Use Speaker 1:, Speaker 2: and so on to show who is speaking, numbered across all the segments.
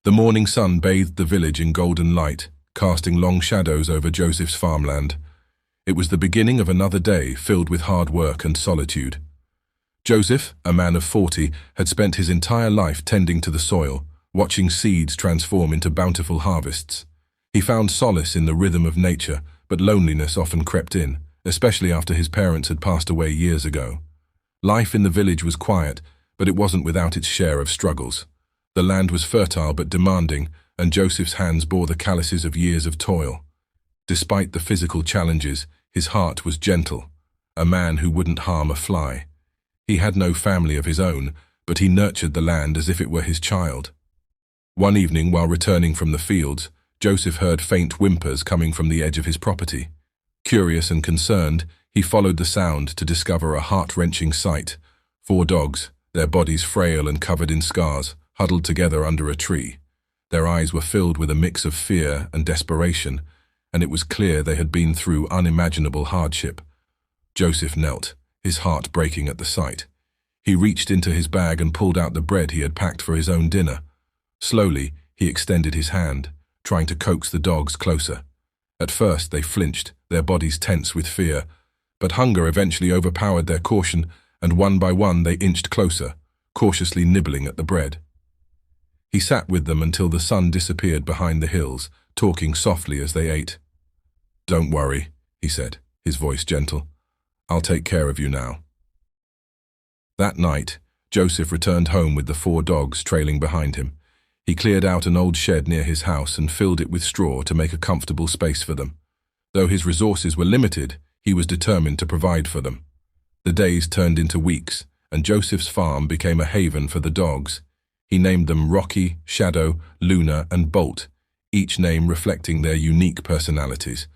Speaker 1: The morning sun bathed the village in golden light, casting long shadows over Joseph's farmland. It was the beginning of another day filled with hard work and solitude. Joseph, a man of 40, had spent his entire life tending to the soil, watching seeds transform into bountiful harvests. He found solace in the rhythm of nature, but loneliness often crept in, especially after his parents had passed away years ago. Life in the village was quiet, but it wasn't without its share of struggles. The land was fertile but demanding, and Joseph's hands bore the calluses of years of toil. Despite the physical challenges, his heart was gentle, a man who wouldn't harm a fly. He had no family of his own, but he nurtured the land as if it were his child. One evening, while returning from the fields, Joseph heard faint whimpers coming from the edge of his property. Curious and concerned, he followed the sound to discover a heart-wrenching sight. 4 dogs, their bodies frail and covered in scars, huddled together under a tree. Their eyes were filled with a mix of fear and desperation, and it was clear they had been through unimaginable hardship. Joseph knelt, his heart breaking at the sight. He reached into his bag and pulled out the bread he had packed for his own dinner. Slowly, he extended his hand, trying to coax the dogs closer. At first, they flinched, their bodies tense with fear, but hunger eventually overpowered their caution, and one by one they inched closer, cautiously nibbling at the bread. He sat with them until the sun disappeared behind the hills, talking softly as they ate. "Don't worry," he said, his voice gentle. "I'll take care of you now." That night, Joseph returned home with the 4 dogs trailing behind him. He cleared out an old shed near his house and filled it with straw to make a comfortable space for them. Though his resources were limited, he was determined to provide for them. The days turned into weeks, and Joseph's farm became a haven for the dogs. He named them Rocky, Shadow, Luna, and Bolt, each name reflecting their unique personalities.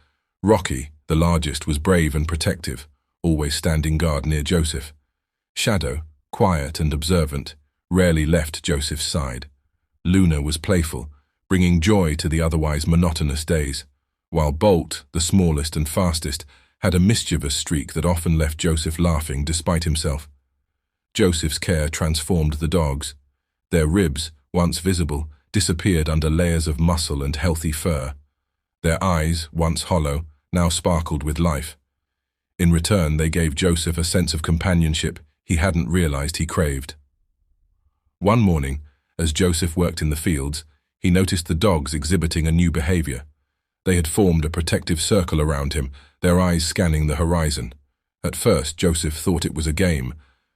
Speaker 1: Rocky, the largest, was brave and protective, always standing guard near Joseph. Shadow, quiet and observant, rarely left Joseph's side. Luna was playful, bringing joy to the otherwise monotonous days, while Bolt, the smallest and fastest, had a mischievous streak that often left Joseph laughing despite himself. Joseph's care transformed the dogs. Their ribs, once visible, disappeared under layers of muscle and healthy fur. Their eyes, once hollow, now sparkled with life. In return, they gave Joseph a sense of companionship he hadn't realized he craved. One morning, as Joseph worked in the fields, he noticed the dogs exhibiting a new behavior. They had formed a protective circle around him, their eyes scanning the horizon. At first, Joseph thought it was a game,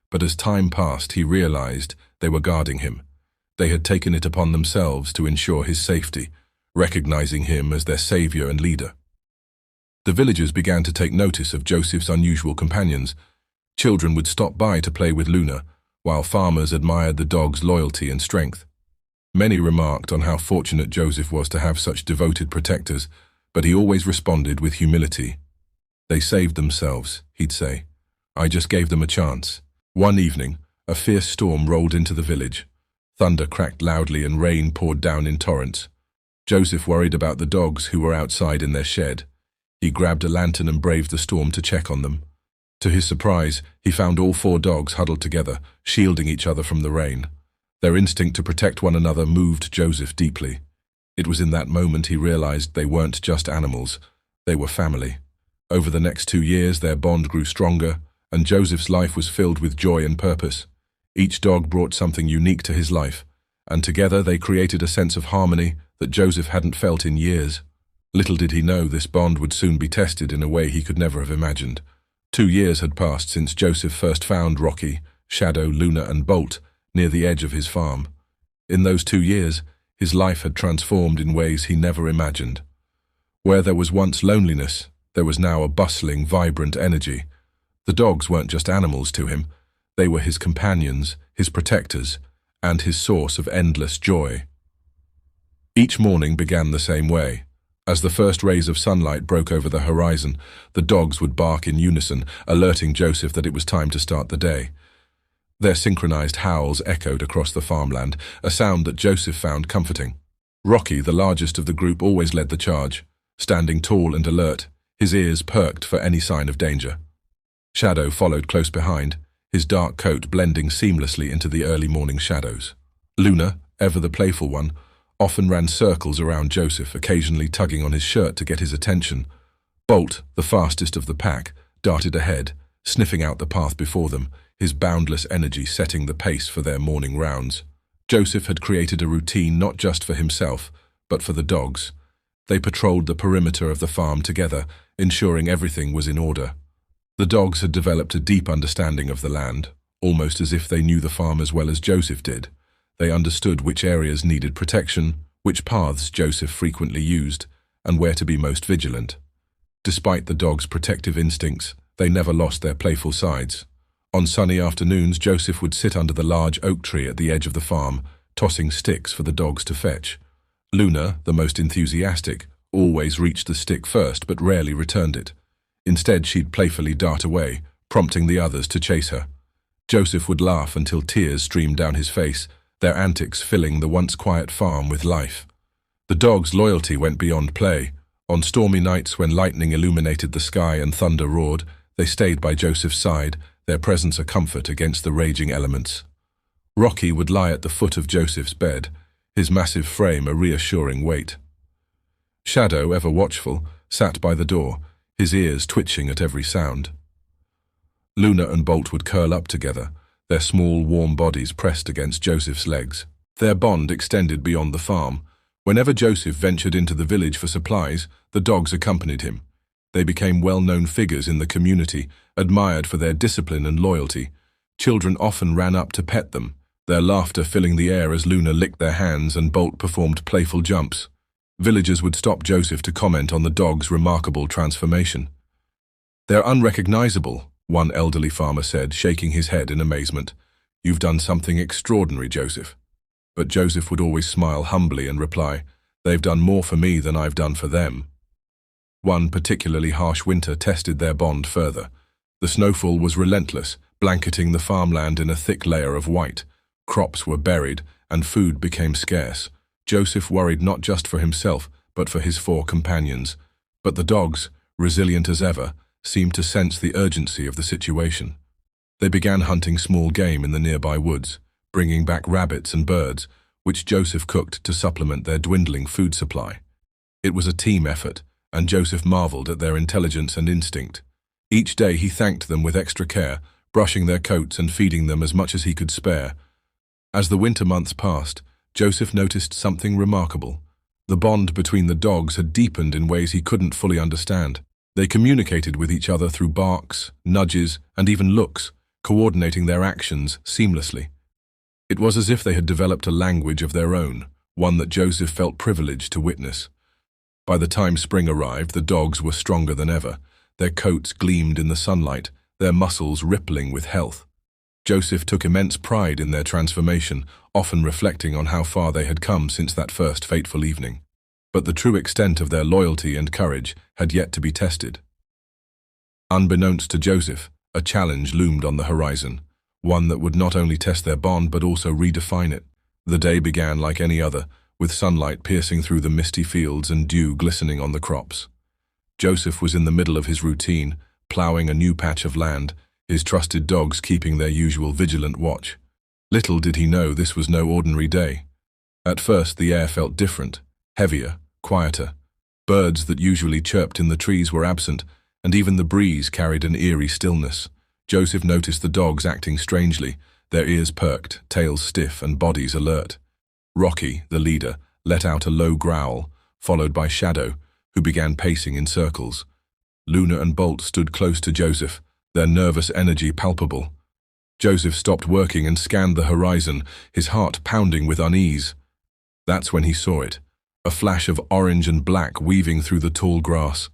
Speaker 1: but as time passed, he realized they were guarding him. They had taken it upon themselves to ensure his safety, recognizing him as their savior and leader. The villagers began to take notice of Joseph's unusual companions. Children would stop by to play with Luna, while farmers admired the dog's loyalty and strength. Many remarked on how fortunate Joseph was to have such devoted protectors, but he always responded with humility. "They saved themselves," he'd say. "I just gave them a chance." One evening, a fierce storm rolled into the village. Thunder cracked loudly and rain poured down in torrents. Joseph worried about the dogs who were outside in their shed. He grabbed a lantern and braved the storm to check on them. To his surprise, he found all 4 dogs huddled together, shielding each other from the rain. Their instinct to protect one another moved Joseph deeply. It was in that moment he realized they weren't just animals, they were family. Over the next 2 years, their bond grew stronger, and Joseph's life was filled with joy and purpose. Each dog brought something unique to his life, and together they created a sense of harmony that Joseph hadn't felt in years. Little did he know this bond would soon be tested in a way he could never have imagined. 2 years had passed since Joseph first found Rocky, Shadow, Luna, and Bolt near the edge of his farm. In those 2 years, his life had transformed in ways he never imagined. Where there was once loneliness, there was now a bustling, vibrant energy. The dogs weren't just animals to him. They were his companions, his protectors, and his source of endless joy. Each morning began the same way. As the first rays of sunlight broke over the horizon, the dogs would bark in unison, alerting Joseph that it was time to start the day. Their synchronized howls echoed across the farmland, a sound that Joseph found comforting. Rocky, the largest of the group, always led the charge, standing tall and alert, his ears perked for any sign of danger. Shadow followed close behind, his dark coat blending seamlessly into the early morning shadows. Luna, ever the playful one, often ran circles around Joseph, occasionally tugging on his shirt to get his attention. Bolt, the fastest of the pack, darted ahead, sniffing out the path before them, his boundless energy setting the pace for their morning rounds. Joseph had created a routine not just for himself, but for the dogs. They patrolled the perimeter of the farm together, ensuring everything was in order. The dogs had developed a deep understanding of the land, almost as if they knew the farm as well as Joseph did. They understood which areas needed protection, which paths Joseph frequently used, and where to be most vigilant. Despite the dogs' protective instincts, they never lost their playful sides. On sunny afternoons, Joseph would sit under the large oak tree at the edge of the farm, tossing sticks for the dogs to fetch. Luna, the most enthusiastic, always reached the stick first but rarely returned it. Instead, she'd playfully dart away, prompting the others to chase her. Joseph would laugh until tears streamed down his face, their antics filling the once quiet farm with life. The dogs' loyalty went beyond play. On stormy nights when lightning illuminated the sky and thunder roared, they stayed by Joseph's side, their presence a comfort against the raging elements. Rocky would lie at the foot of Joseph's bed, his massive frame a reassuring weight. Shadow, ever watchful, sat by the door, his ears twitching at every sound. Luna and Bolt would curl up together, their small, warm bodies pressed against Joseph's legs. Their bond extended beyond the farm. Whenever Joseph ventured into the village for supplies, the dogs accompanied him. They became well-known figures in the community, admired for their discipline and loyalty. Children often ran up to pet them, their laughter filling the air as Luna licked their hands and Bolt performed playful jumps. Villagers would stop Joseph to comment on the dog's remarkable transformation. "They're unrecognizable," one elderly farmer said, shaking his head in amazement. "You've done something extraordinary, Joseph." But Joseph would always smile humbly and reply, "They've done more for me than I've done for them." One particularly harsh winter tested their bond further. The snowfall was relentless, blanketing the farmland in a thick layer of white. Crops were buried, and food became scarce. Joseph worried not just for himself, but for his 4 companions. But the dogs, resilient as ever, seemed to sense the urgency of the situation. They began hunting small game in the nearby woods, bringing back rabbits and birds, which Joseph cooked to supplement their dwindling food supply. It was a team effort, and Joseph marveled at their intelligence and instinct. Each day he thanked them with extra care, brushing their coats and feeding them as much as he could spare. As the winter months passed, Joseph noticed something remarkable. The bond between the dogs had deepened in ways he couldn't fully understand. They communicated with each other through barks, nudges, and even looks, coordinating their actions seamlessly. It was as if they had developed a language of their own, one that Joseph felt privileged to witness. By the time spring arrived, the dogs were stronger than ever. Their coats gleamed in the sunlight, their muscles rippling with health. Joseph took immense pride in their transformation, often reflecting on how far they had come since that first fateful evening. But the true extent of their loyalty and courage had yet to be tested. Unbeknownst to Joseph, a challenge loomed on the horizon, one that would not only test their bond but also redefine it. The day began like any other, with sunlight piercing through the misty fields and dew glistening on the crops. Joseph was in the middle of his routine, ploughing a new patch of land, his trusted dogs keeping their usual vigilant watch. Little did he know this was no ordinary day. At first the air felt different, heavier, quieter. Birds that usually chirped in the trees were absent, and even the breeze carried an eerie stillness. Joseph noticed the dogs acting strangely, their ears perked, tails stiff, and bodies alert. Rocky, the leader, let out a low growl, followed by Shadow, who began pacing in circles. Luna and Bolt stood close to Joseph, their nervous energy palpable. Joseph stopped working and scanned the horizon, his heart pounding with unease. That's when he saw it, a flash of orange and black weaving through the tall grass.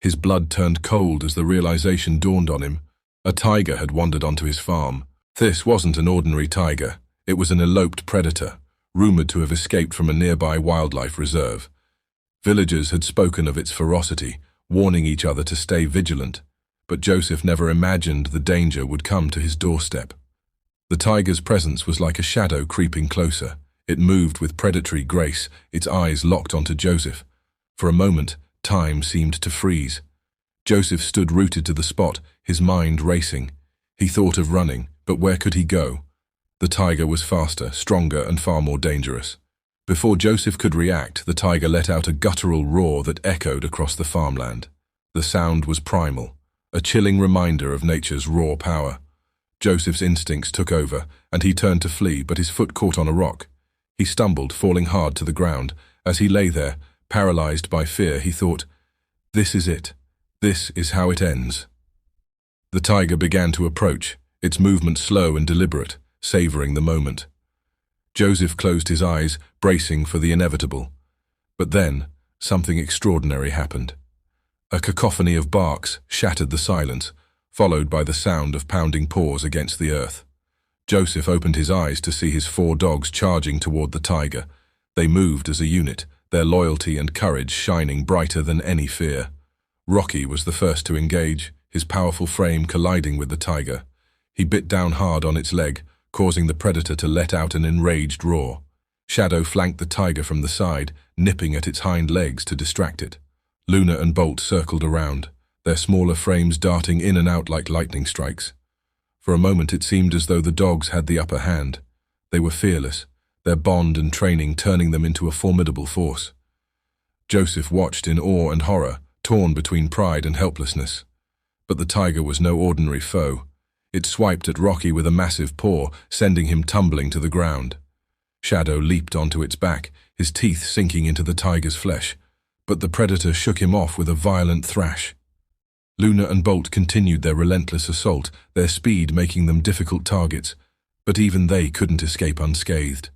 Speaker 1: His blood turned cold as the realization dawned on him. A tiger had wandered onto his farm. This wasn't an ordinary tiger. It was an eloped predator, rumored to have escaped from a nearby wildlife reserve. Villagers had spoken of its ferocity, warning each other to stay vigilant, but Joseph never imagined the danger would come to his doorstep. The tiger's presence was like a shadow creeping closer. It moved with predatory grace, its eyes locked onto Joseph. For a moment, time seemed to freeze. Joseph stood rooted to the spot, his mind racing. He thought of running, but where could he go? The tiger was faster, stronger, and far more dangerous. Before Joseph could react, the tiger let out a guttural roar that echoed across the farmland. The sound was primal, a chilling reminder of nature's raw power. Joseph's instincts took over, and he turned to flee, but his foot caught on a rock. He stumbled, falling hard to the ground. As he lay there, paralyzed by fear, he thought, "This is it. This is how it ends." The tiger began to approach, its movement slow and deliberate, savoring the moment. Joseph closed his eyes, bracing for the inevitable. But then, something extraordinary happened. A cacophony of barks shattered the silence, followed by the sound of pounding paws against the earth. Joseph opened his eyes to see his 4 dogs charging toward the tiger. They moved as a unit, their loyalty and courage shining brighter than any fear. Rocky was the first to engage, his powerful frame colliding with the tiger. He bit down hard on its leg, causing the predator to let out an enraged roar. Shadow flanked the tiger from the side, nipping at its hind legs to distract it. Luna and Bolt circled around, their smaller frames darting in and out like lightning strikes. For a moment it seemed as though the dogs had the upper hand. They were fearless, their bond and training turning them into a formidable force. Joseph watched in awe and horror, torn between pride and helplessness. But the tiger was no ordinary foe. It swiped at Rocky with a massive paw, sending him tumbling to the ground. Shadow leaped onto its back, his teeth sinking into the tiger's flesh, but the predator shook him off with a violent thrash. Luna and Bolt continued their relentless assault, their speed making them difficult targets, but even they couldn't escape unscathed.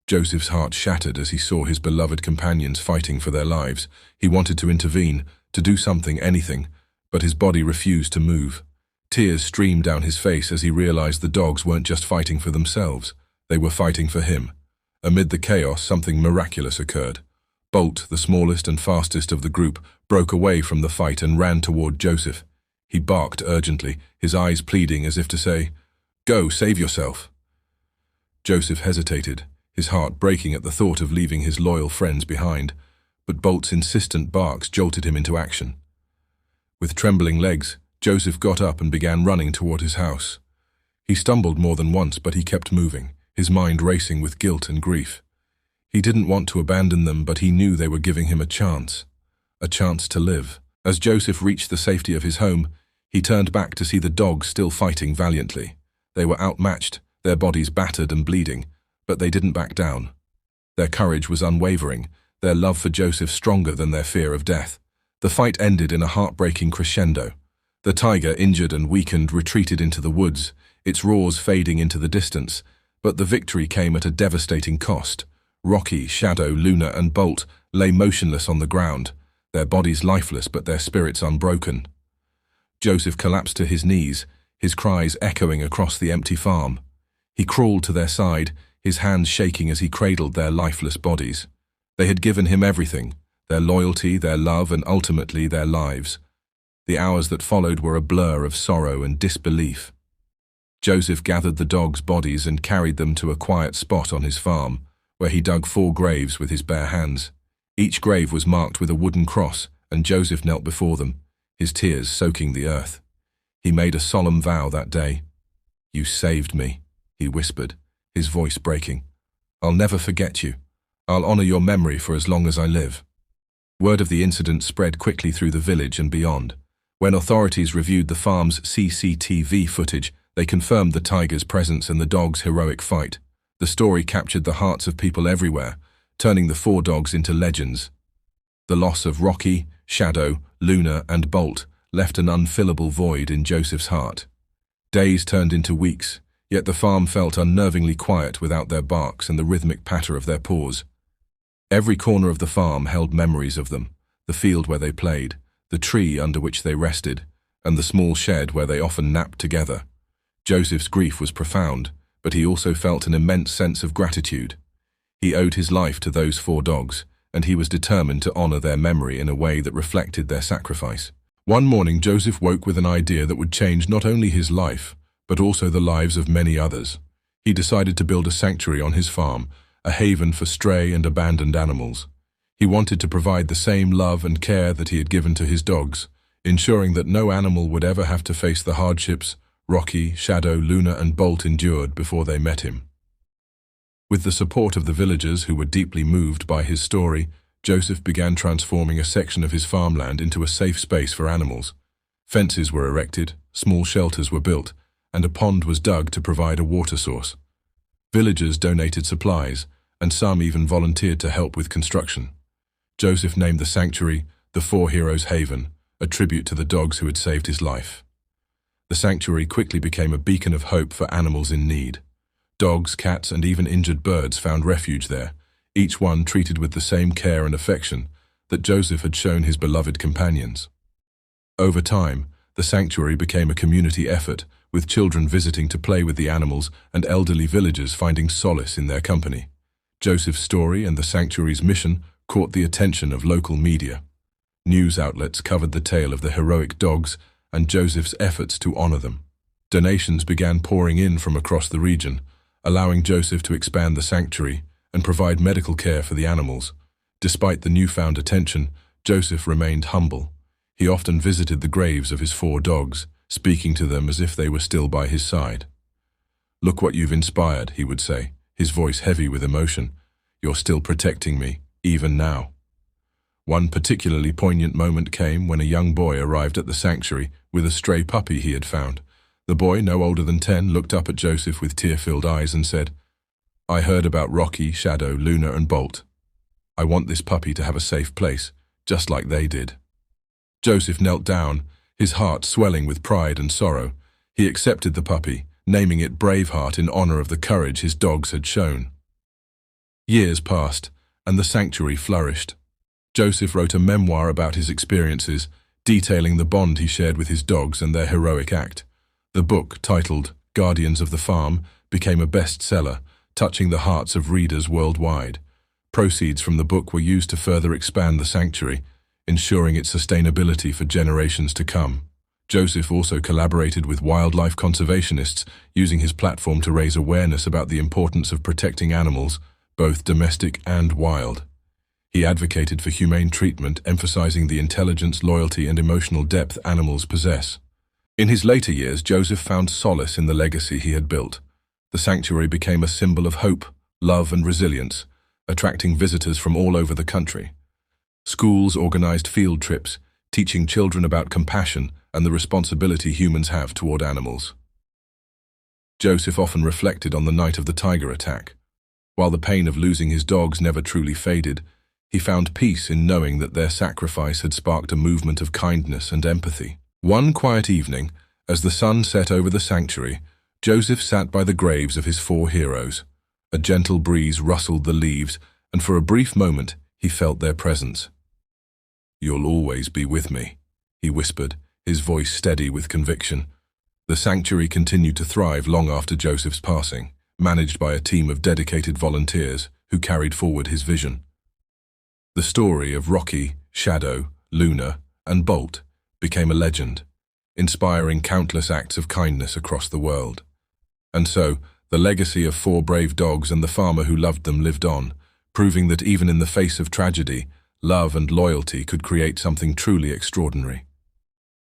Speaker 1: Joseph's heart shattered as he saw his beloved companions fighting for their lives. He wanted to intervene, to do something, anything, but his body refused to move. Tears streamed down his face as he realized the dogs weren't just fighting for themselves, they were fighting for him. Amid the chaos, something miraculous occurred. Bolt, the smallest and fastest of the group, broke away from the fight and ran toward Joseph. He barked urgently, his eyes pleading as if to say, "Go, save yourself." Joseph hesitated, his heart breaking at the thought of leaving his loyal friends behind, but Bolt's insistent barks jolted him into action. With trembling legs, Joseph got up and began running toward his house. He stumbled more than once, but he kept moving, his mind racing with guilt and grief. He didn't want to abandon them, but he knew they were giving him a chance to live. As Joseph reached the safety of his home, he turned back to see the dogs still fighting valiantly. They were outmatched, their bodies battered and bleeding, but they didn't back down. Their courage was unwavering, their love for Joseph stronger than their fear of death. The fight ended in a heartbreaking crescendo. The tiger, injured and weakened, retreated into the woods, its roars fading into the distance, but the victory came at a devastating cost. Rocky, Shadow, Luna and Bolt lay motionless on the ground, their bodies lifeless but their spirits unbroken. Joseph collapsed to his knees, his cries echoing across the empty farm. He crawled to their side, his hands shaking as he cradled their lifeless bodies. They had given him everything, their loyalty, their love, and ultimately their lives. The hours that followed were a blur of sorrow and disbelief. Joseph gathered the dogs' bodies and carried them to a quiet spot on his farm, where he dug 4 graves with his bare hands. Each grave was marked with a wooden cross, and Joseph knelt before them, his tears soaking the earth. He made a solemn vow that day. "You saved me," he whispered, his voice breaking. "I'll never forget you. I'll honor your memory for as long as I live." Word of the incident spread quickly through the village and beyond. When authorities reviewed the farm's CCTV footage, they confirmed the tiger's presence and the dog's heroic fight. The story captured the hearts of people everywhere, turning the 4 dogs into legends. The loss of Rocky, Shadow, Luna, and Bolt left an unfillable void in Joseph's heart. Days turned into weeks, yet the farm felt unnervingly quiet without their barks and the rhythmic patter of their paws. Every corner of the farm held memories of them, the field where they played, the tree under which they rested, and the small shed where they often napped together. Joseph's grief was profound, but he also felt an immense sense of gratitude. He owed his life to those 4 dogs, and he was determined to honor their memory in a way that reflected their sacrifice. One morning, Joseph woke with an idea that would change not only his life, but also the lives of many others. He decided to build a sanctuary on his farm, a haven for stray and abandoned animals. He wanted to provide the same love and care that he had given to his dogs, ensuring that no animal would ever have to face the hardships Rocky, Shadow, Luna and Bolt endured before they met him. With the support of the villagers who were deeply moved by his story, Joseph began transforming a section of his farmland into a safe space for animals. Fences were erected, small shelters were built, and a pond was dug to provide a water source. Villagers donated supplies, and some even volunteered to help with construction. Joseph named the sanctuary the Four Heroes Haven, a tribute to the dogs who had saved his life. The sanctuary quickly became a beacon of hope for animals in need. Dogs, cats, and even injured birds found refuge there, each one treated with the same care and affection that Joseph had shown his beloved companions. Over time, the sanctuary became a community effort, with children visiting to play with the animals and elderly villagers finding solace in their company. Joseph's story and the sanctuary's mission caught the attention of local media. News outlets covered the tale of the heroic dogs and Joseph's efforts to honor them. Donations began pouring in from across the region, allowing Joseph to expand the sanctuary and provide medical care for the animals. Despite the newfound attention, Joseph remained humble. He often visited the graves of his 4 dogs, speaking to them as if they were still by his side. "Look what you've inspired," he would say, his voice heavy with emotion. "You're still protecting me, even now." One particularly poignant moment came when a young boy arrived at the sanctuary with a stray puppy he had found. The boy, no older than 10, looked up at Joseph with tear-filled eyes and said, "I heard about Rocky, Shadow, Luna, and Bolt. I want this puppy to have a safe place, just like they did." Joseph knelt down, his heart swelling with pride and sorrow. He accepted the puppy, naming it Braveheart in honor of the courage his dogs had shown. Years passed, and the sanctuary flourished. Joseph wrote a memoir about his experiences, detailing the bond he shared with his dogs and their heroic act. The book, titled Guardians of the Farm, became a bestseller, touching the hearts of readers worldwide. Proceeds from the book were used to further expand the sanctuary, ensuring its sustainability for generations to come. Joseph also collaborated with wildlife conservationists, using his platform to raise awareness about the importance of protecting animals, both domestic and wild. He advocated for humane treatment, emphasizing the intelligence, loyalty, and emotional depth animals possess. In his later years, Joseph found solace in the legacy he had built. The sanctuary became a symbol of hope, love, and resilience, attracting visitors from all over the country. Schools organized field trips, teaching children about compassion and the responsibility humans have toward animals. Joseph often reflected on the night of the tiger attack. While the pain of losing his dogs never truly faded, he found peace in knowing that their sacrifice had sparked a movement of kindness and empathy. One quiet evening, as the sun set over the sanctuary, Joseph sat by the graves of his 4 heroes. A gentle breeze rustled the leaves, and for a brief moment he felt their presence. "You'll always be with me," he whispered, his voice steady with conviction. The sanctuary continued to thrive long after Joseph's passing, managed by a team of dedicated volunteers who carried forward his vision. The story of Rocky, Shadow, Luna, and Bolt became a legend, inspiring countless acts of kindness across the world. And so, the legacy of 4 brave dogs and the farmer who loved them lived on, proving that even in the face of tragedy, love and loyalty could create something truly extraordinary.